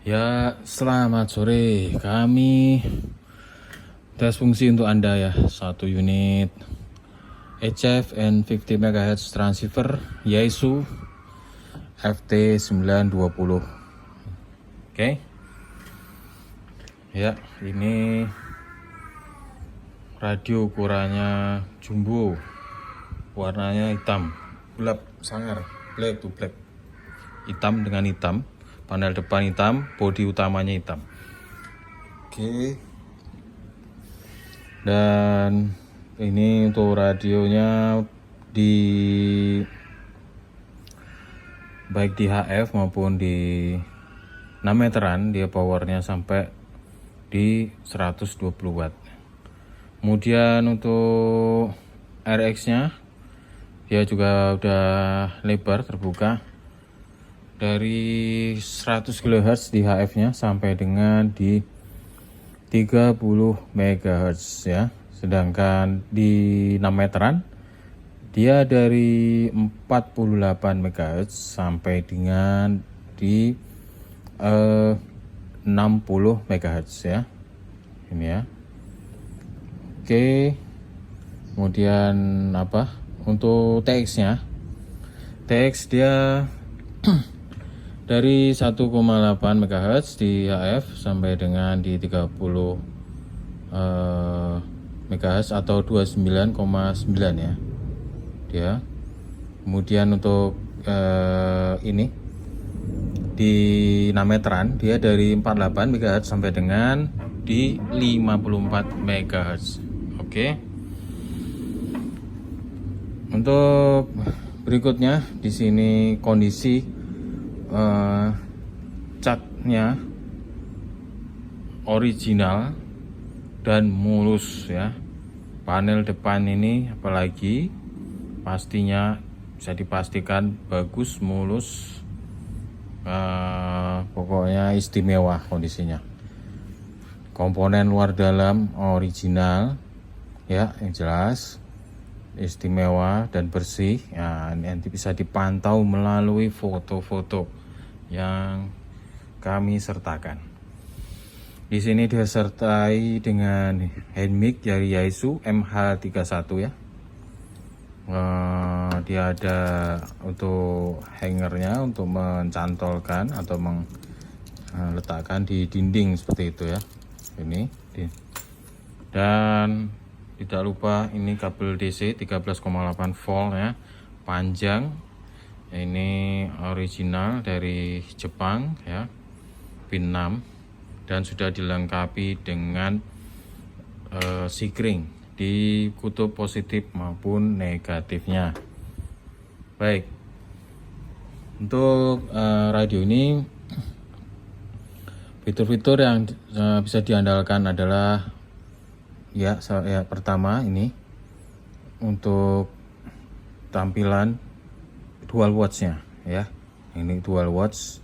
Ya, selamat sore. Kami tes fungsi untuk Anda ya. Satu unit HF and 50 MHz transceiver Yaesu FT920. Oke. Ya, ini radio ukurannya jumbo. Warnanya hitam, gelap sangar, black to black. Hitam dengan hitam. Panel depan hitam, bodi utamanya hitam. Oke. Dan ini untuk radionya baik di HF maupun di 6 meteran, dia powernya sampai di 120 watt. Kemudian untuk RX-nya dia juga udah lebar terbuka dari 100 kHz di HF-nya sampai dengan di 30 MHz ya. Sedangkan di 6 meteran dia dari 48 MHz sampai dengan di 60 MHz ya. Ini ya. Oke. Kemudian untuk TX-nya. TX dia dari 1,8 MHz di HF sampai dengan di 30 MHz atau 29,9 ya dia. Kemudian untuk ini di 6 meteran dia dari 48 MHz sampai dengan di 54 MHz. Oke. Untuk berikutnya di sini kondisi catnya original dan mulus ya. Panel depan ini apalagi pastinya bisa dipastikan bagus, mulus, pokoknya istimewa kondisinya. Komponen luar dalam original ya, yang jelas istimewa dan bersih ya. Nanti bisa dipantau melalui foto-foto yang kami sertakan. Di sini disertai dengan hand mic dari Yaesu MH31 ya. Dia ada untuk hangernya untuk mencantolkan atau meletakkan di dinding seperti itu ya. Ini dan tidak lupa ini kabel DC 13,8 volt ya, panjang. Ini original dari Jepang ya, pin 6, dan sudah dilengkapi dengan sikring di kutub positif maupun negatifnya. Baik, untuk radio ini fitur-fitur yang bisa diandalkan adalah ya pertama ini untuk tampilan dual watch-nya ya. Ini dual watch.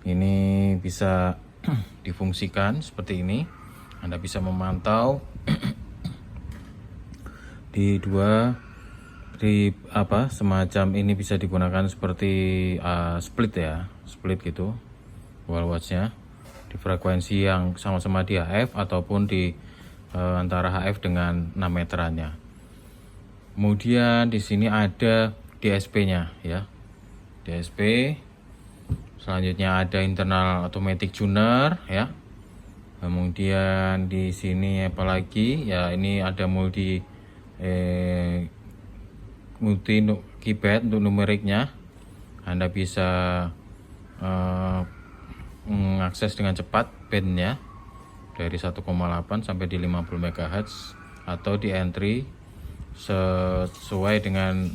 Ini bisa difungsikan seperti ini. Anda bisa memantau semacam ini, bisa digunakan seperti split ya, split gitu. Dual watch-nya di frekuensi yang sama-sama di HF ataupun di antara HF dengan 6 meterannya. Kemudian di sini ada DSP-nya ya. DSP. Selanjutnya ada internal automatic tuner ya. Kemudian di sini apalagi ya, ini ada multi keypad untuk numeriknya. Anda bisa mengakses dengan cepat bandnya dari 1,8 sampai di 50 MHz atau di entry sesuai dengan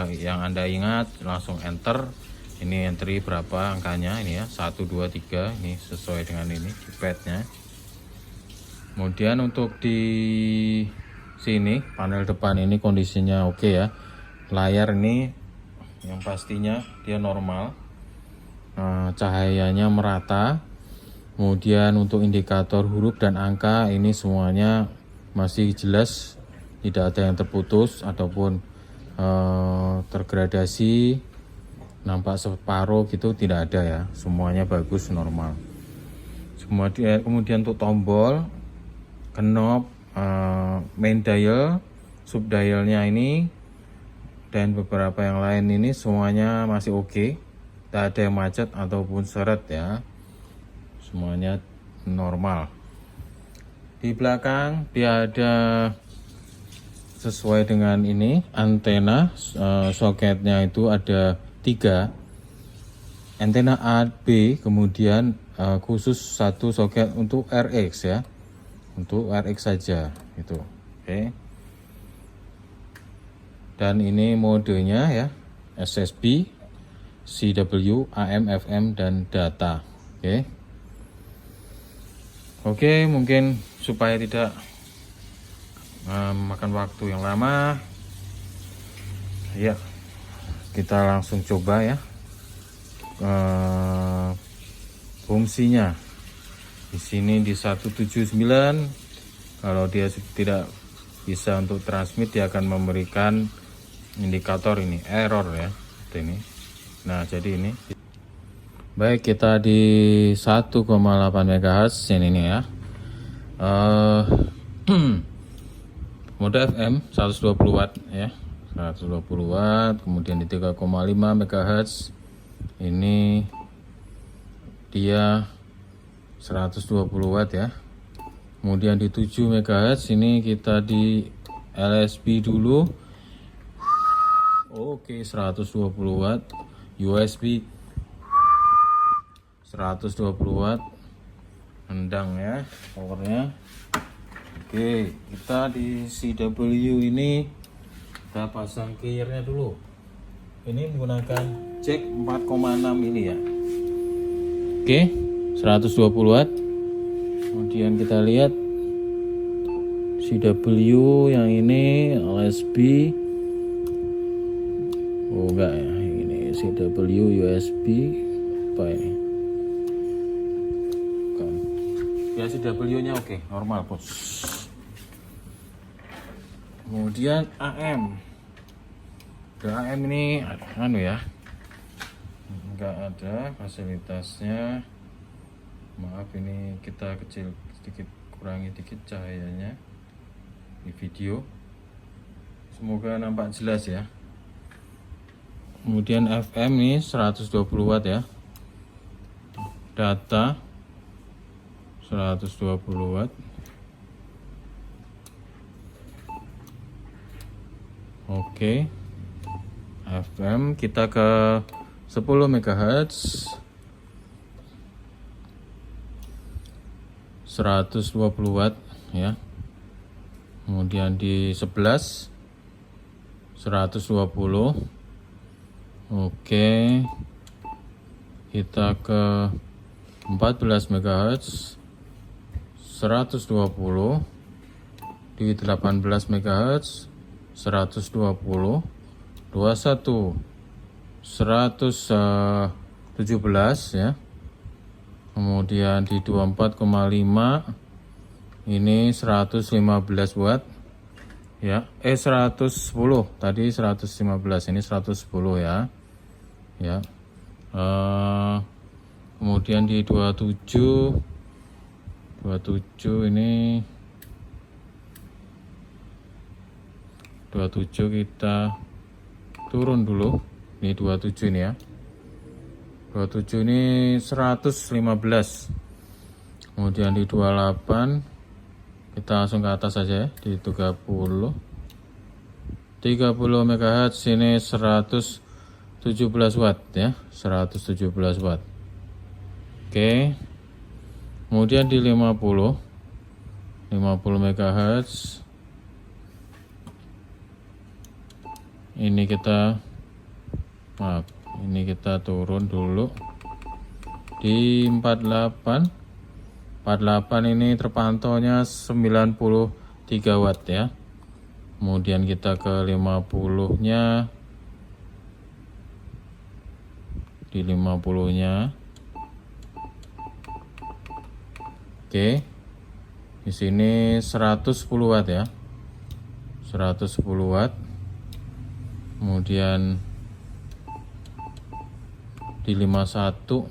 yang Anda ingat, langsung enter. Ini entry berapa angkanya ini ya, 1, 2, 3, ini sesuai dengan ini keypadnya. Kemudian untuk di sini panel depan ini kondisinya oke ya. Layar ini yang pastinya dia normal, cahayanya merata. Kemudian untuk indikator huruf dan angka ini semuanya masih jelas, tidak ada yang terputus ataupun tergradasi nampak separuh gitu, tidak ada ya, semuanya bagus normal. Kemudian untuk tombol, knob, main dial, sub dialnya ini, dan beberapa yang lain ini semuanya masih oke. Tidak ada yang macet ataupun seret ya, semuanya normal. Di belakang dia ada sesuai dengan ini antena, soketnya itu ada 3 antena A, B, kemudian khusus 1 soket untuk RX ya, untuk RX saja itu. Oke. Dan ini modenya ya, SSB, CW, AM, FM, dan data. Oke, mungkin supaya tidak memakan waktu yang lama, ya kita langsung coba ya fungsinya. Di sini di 179, kalau dia tidak bisa untuk transmit, dia akan memberikan indikator ini error ya, ini. Nah, jadi ini baik, kita di 1,8 MHz ini nih ya. Mode FM 120 watt ya, 120 watt. Kemudian di 3,5 MHz ini dia 120 watt ya. Kemudian di 7 MHz ini kita di LSB dulu. Oke, 120 watt. USB 120 watt. Rendang ya powernya. Oke, kita di CW ini kita pasang keyernya dulu. Ini menggunakan jack 4,6 ini ya. Oke, 120 watt. Kemudian kita lihat CW yang ini LSB. Oh enggak ya, ini CW USB apa ini? Bukan. Ya, CW nya oke, normal bos. Kemudian AM. AM ini anu ya, enggak ada fasilitasnya. Maaf, ini kita kecil sedikit, kurangi dikit cahayanya di video. Semoga nampak jelas ya. Kemudian FM ini 120 watt ya. Data 120 watt. Oke. FM kita ke 10 MHz 120 watt ya. Kemudian di 11 120. Oke, kita ke 14 MHz 120, di 18 MHz 120, 21 117 ya. Kemudian di 24,5 ini 115 watt ya, 110, tadi 115, ini 110 ya. Ya. Kemudian di 27 ini 27 kita turun dulu. Ini 27 ini ya. 27 ini 115. Kemudian di 28 kita langsung ke atas saja ya, di 30 MHz ini 117 watt ya, 117 watt. Oke. Kemudian di 50 MHz ini kita turun dulu di 48 ini terpantaunya 93 watt ya. Kemudian kita ke 50 nya, di 50 nya. Oke, di sini 110 watt ya, 110 watt. Kemudian di 51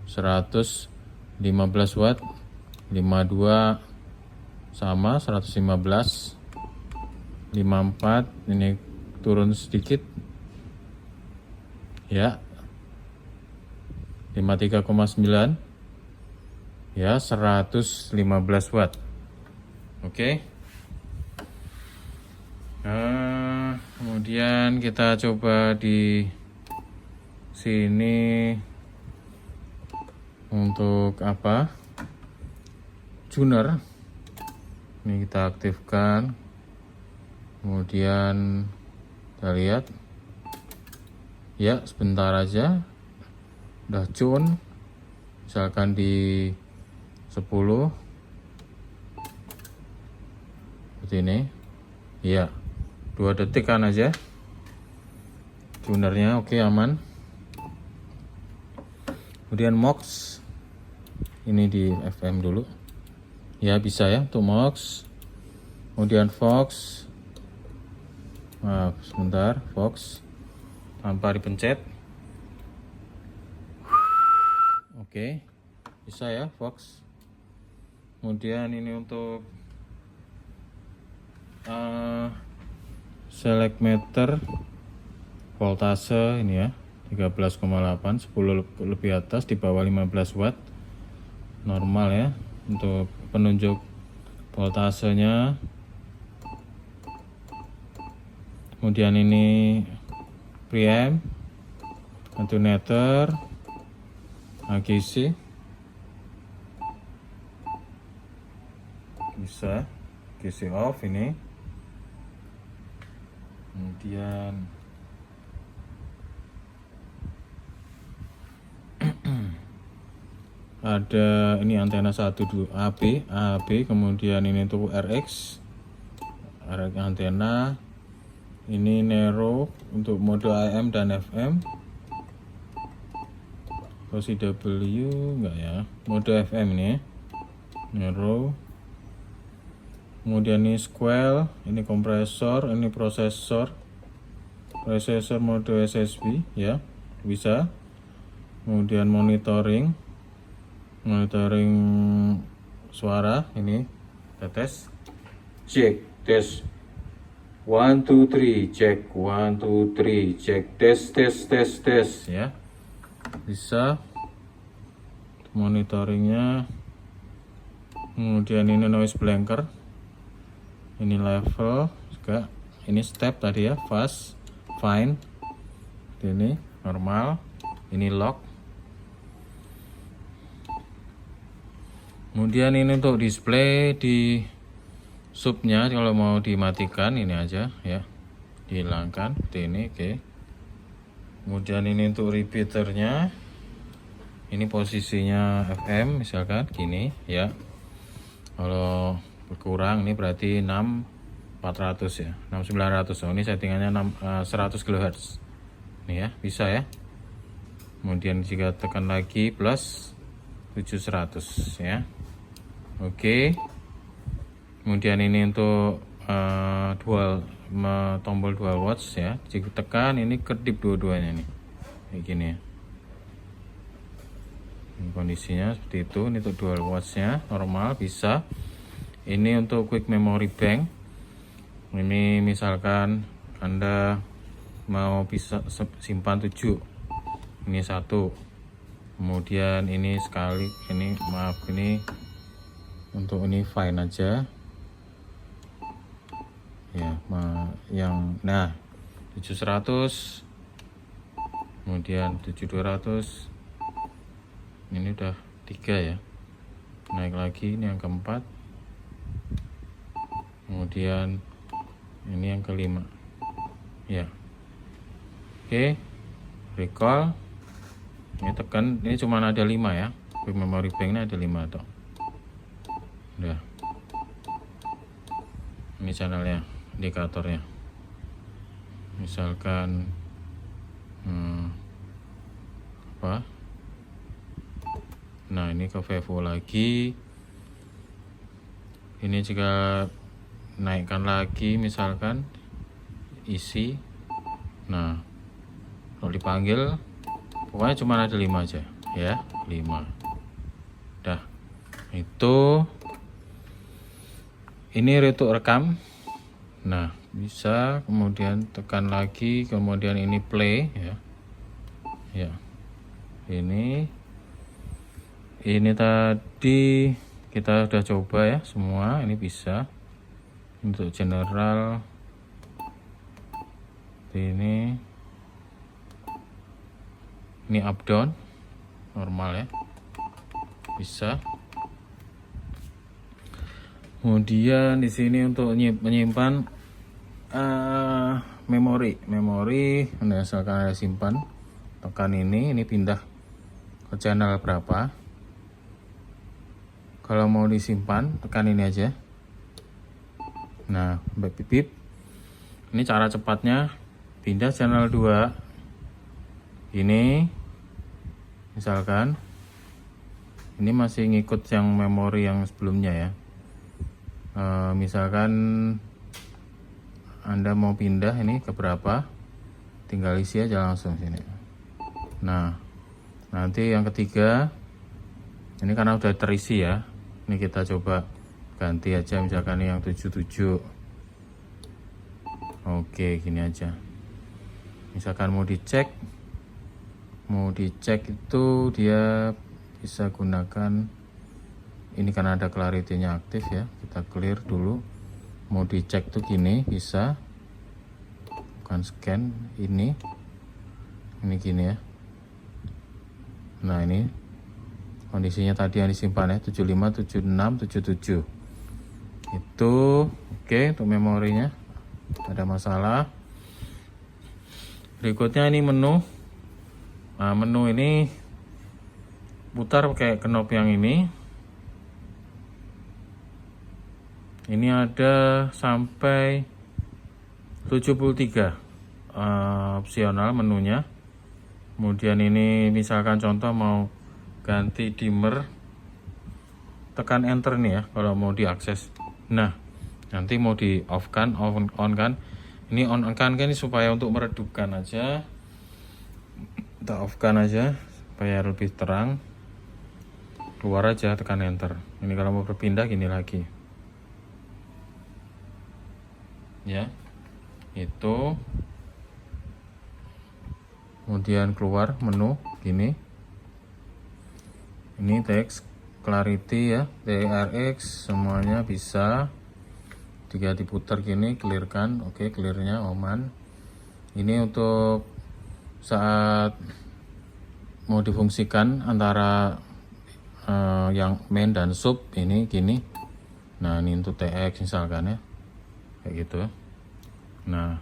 115 15 watt, 52 sama 115, 54 ini turun sedikit ya, 53,9 ya, 115 watt. Oke. Nah, kemudian kita coba di sini untuk apa? Tuner. Ini kita aktifkan. Kemudian kita lihat. Ya, sebentar aja udah tune. Misalkan di 10 seperti ini. Ya, 2 detik kan aja. Tunernya oke, aman. Kemudian Mox ini di FM dulu ya, bisa ya untuk Mox. Kemudian Fox, sebentar, Fox tanpa dipencet. Oke, bisa ya Fox. Kemudian ini untuk select meter voltase ini ya, 13,8, 10 lebih atas, di bawah 15 watt normal ya. Untuk penunjuk voltasenya. Kemudian ini preamp, alternator, AGC bisa, AGC off ini. Kemudian ada ini antena 12 AB, kemudian ini untuk RX antena, ini Nero untuk mode AM dan FM. CW enggak ya, mode FM ini Nero. Kemudian ini Squall, ini kompresor, ini prosesor mode SSB ya, bisa. Kemudian monitoring suara ini, tes cek tes 1 2 3 cek 1 2 3 cek tes ya, bisa monitoringnya. Kemudian ini noise blanker, ini level juga, ini step tadi ya, fast, fine, ini normal, ini lock. Kemudian ini untuk display di subnya, kalau mau dimatikan ini aja ya, dihilangkan seperti ini. Oke. Kemudian ini untuk repeaternya, ini posisinya FM misalkan gini ya. Kalau berkurang ini berarti 6400 ya, 6900. Oh, ini settingannya 100 kHz ini ya, bisa ya. Kemudian jika tekan lagi plus 700 ya. Oke. Kemudian ini untuk tombol dual watch ya, jika tekan ini kedip dua-duanya nih kayak gini ya. Ini kondisinya seperti itu. Ini untuk dual watch-nya normal, bisa. Ini untuk quick memory bank, ini misalkan Anda mau bisa simpan 7, ini 1. Kemudian ini sekali, ini maaf, ini untuk ini fine aja ya, yang 700, kemudian 7200, ini udah 3 ya. Naik lagi, ini yang keempat, kemudian ini yang kelima ya. Oke, recall, ini tekan, ini cuma ada 5 ya, quick memory banknya ada 5 toh. Udah, ini channelnya, indikatornya, misalkan apa, nah ini ke Vevo lagi, ini jika naikkan lagi misalkan isi, nah kalau dipanggil pokoknya cuma ada 5 aja ya, 5. Dah. Itu ini untuk rekam. Nah, bisa kemudian tekan lagi, kemudian ini play ya. Ya. Ini tadi kita udah coba ya semua, ini bisa. Untuk general ini up down normal ya, bisa. Kemudian di sini untuk menyimpan memori, misalkan ada simpan, tekan ini pindah ke channel berapa. Kalau mau disimpan tekan ini aja. Nah, bip. Ini cara cepatnya, pindah channel 2. Ini misalkan ini masih ngikut yang memori yang sebelumnya ya. Misalkan Anda mau pindah ini ke berapa, tinggal isi aja langsung sini. Nah, nanti yang ketiga ini karena udah terisi ya, ini kita coba ganti aja, misalkan yang 77. Oke, gini aja. Misalkan mau dicek itu dia bisa gunakan ini karena ada clarity-nya aktif ya, kita clear dulu. Mau dicek tuh gini bisa, bukan scan, ini gini ya. Nah, ini kondisinya tadi yang disimpan ya, 75, 76, 77 itu oke. Untuk memorinya ada masalah. Berikutnya ini menu. Nah, menu ini putar pakai knob yang ini ada sampai 73 opsional menunya. Kemudian ini misalkan contoh mau ganti dimmer, tekan enter nih ya kalau mau diakses. Nah, nanti mau di off kan, on kan. Ini on kan ini supaya untuk meredupkan aja. Kita off kan aja supaya lebih terang. Keluar aja, tekan enter. Ini kalau mau berpindah gini lagi. Ya. Itu. Kemudian keluar menu gini. Ini teks clarity ya, TRX semuanya bisa. Jika diputar gini, clearkan. Oke, clearnya aman. Ini untuk saat mau difungsikan antara yang main dan sub ini gini. Nah, ini untuk TX misalkan ya, kayak gitu. Nah,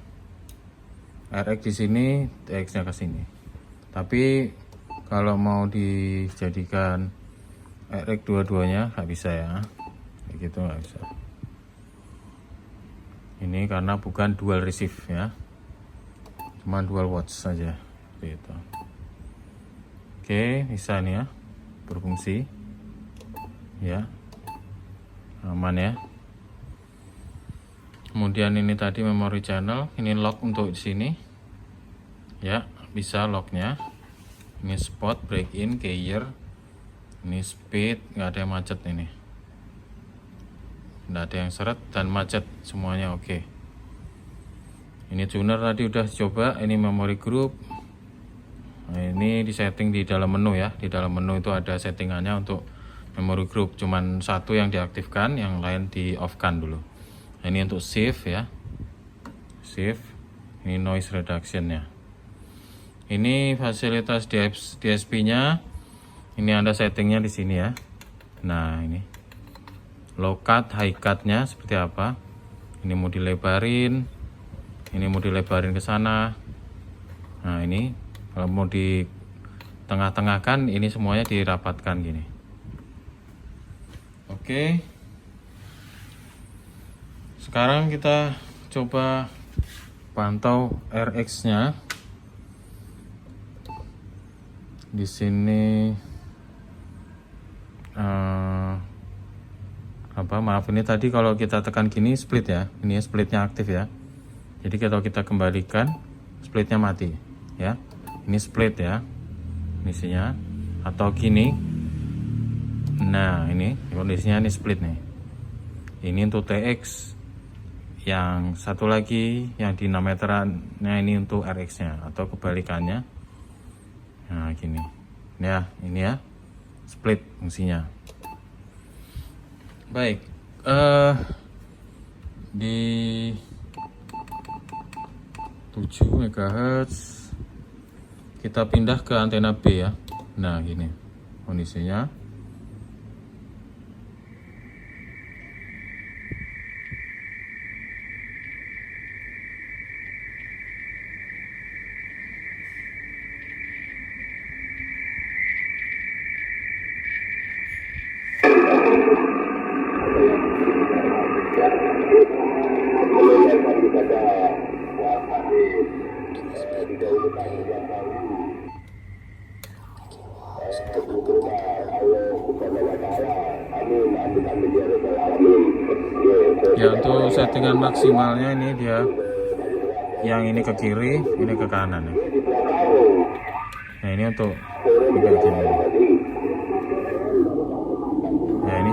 RX di sini, TX-nya ke sini. Tapi kalau mau dijadikan RX dua-duanya nggak bisa ya, kayak gitu nggak bisa. Ini karena bukan dual receive ya, cuma dual watch saja gitu. Oke, bisa nih ya, berfungsi ya, aman ya. Kemudian ini tadi memory channel, ini lock untuk di sini ya, bisa locknya. Ini spot, break in, keyer, ini speed, nggak ada yang macet ini, nggak ada yang seret dan macet, semuanya oke. Ini tuner tadi udah coba, ini memory group. Nah, ini di setting di dalam menu ya, di dalam menu itu ada settingannya untuk memory group, cuman satu yang diaktifkan, yang lain di off kan dulu. Nah, ini untuk shift ya, shift, ini noise reduction nya. Ini fasilitas DSP nya, ini ada settingnya di sini ya. Nah, ini low cut, high cut nya seperti apa. Ini mau dilebarin, ini mau dilebarin ke sana. Nah, ini kalau mau di tengah-tengahkan, ini semuanya dirapatkan gini. Oke. Sekarang kita coba pantau RX-nya. Di sini maaf, ini tadi kalau kita tekan gini split ya. Ini splitnya aktif ya. Jadi kalau kita kembalikan, splitnya mati ya. Ini split ya, isinya. Atau gini. Nah, ini kondisinya ini split nih. Ini untuk TX. Yang satu lagi yang di 6 meterannya ini untuk RX-nya atau kebalikannya. Nah, gini. Ya, ini ya. Split fungsinya. Baik. Di 7 MHz kita pindah ke antena B ya. Nah, gini kondisinya. Ya, untuk settingan maksimalnya ini dia yang ini ke kiri, ini ke kanan ya. Nah, ini untuk bagian ini. Ya, ini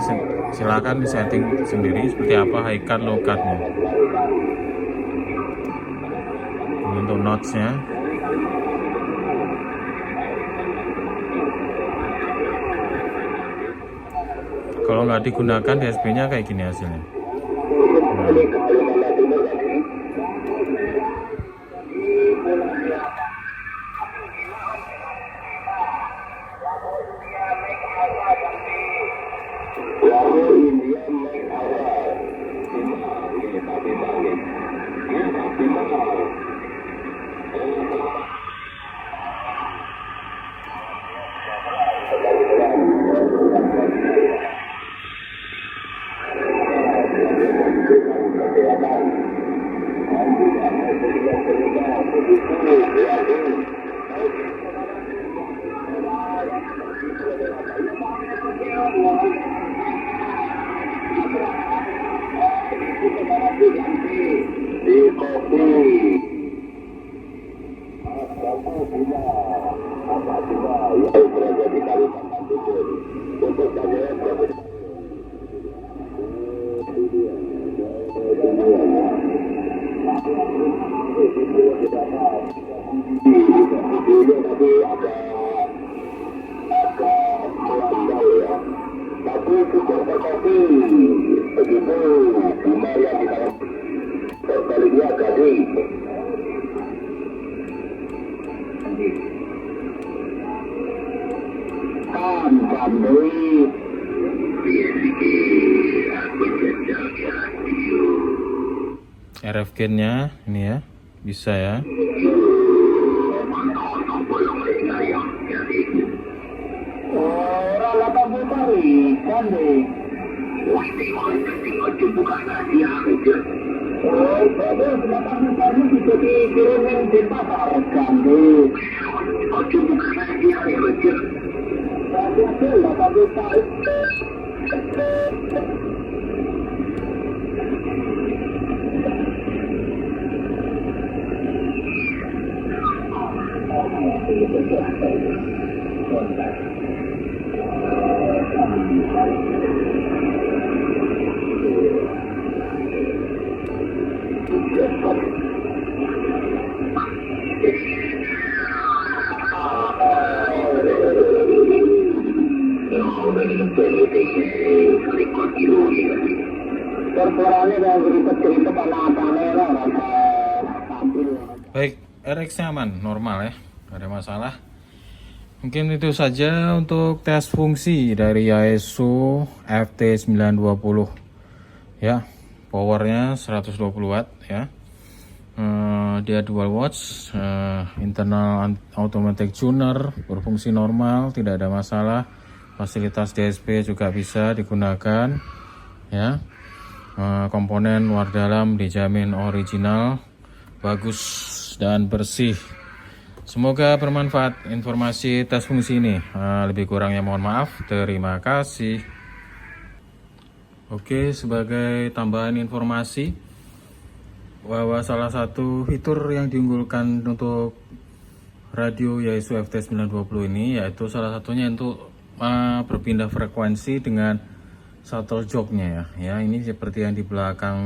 silakan disetting sendiri seperti apa high cut low cutnya. Ini untuk notch-nya. Kalau nggak digunakan DSP-nya kayak gini hasilnya. RF gain-nya ini ya, bisa ya. Baik, RX-nya aman, normal ya, nggak ada masalah. Mungkin itu saja untuk tes fungsi dari Yaesu FT920 ya. Powernya 120 watt ya. Dia dual watch, internal automatic tuner, berfungsi normal, tidak ada masalah. Fasilitas DSP juga bisa digunakan ya. Komponen luar dalam dijamin original, bagus dan bersih. Semoga bermanfaat informasi tes fungsi ini. Lebih kurangnya mohon maaf. Terima kasih. Oke, sebagai tambahan informasi bahwa salah satu fitur yang diunggulkan untuk radio Yaesu FT920 ini yaitu salah satunya untuk berpindah frekuensi dengan shuttle joknya ya. Ini seperti yang di belakang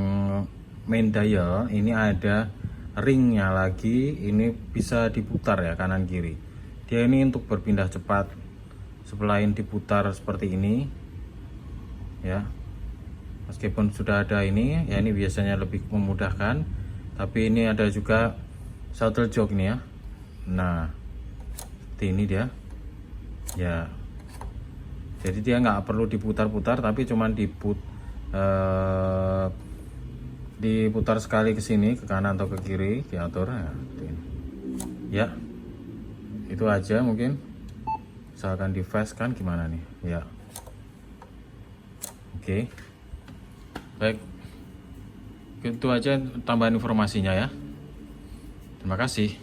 main dial, ini ada ringnya lagi, ini bisa diputar ya kanan kiri. Dia ini untuk berpindah cepat. Selain diputar seperti ini ya, meskipun sudah ada ini ya, ini biasanya lebih memudahkan, tapi ini ada juga shuttle jok nih ya. Nah seperti ini dia ya, jadi dia nggak perlu diputar-putar, tapi cuman diputar sekali ke sini, ke kanan atau ke kiri, diatur ya. Itu aja mungkin. Misalkan di fast kan gimana nih ya. Oke. Baik, itu aja tambahan informasinya ya. Terima kasih.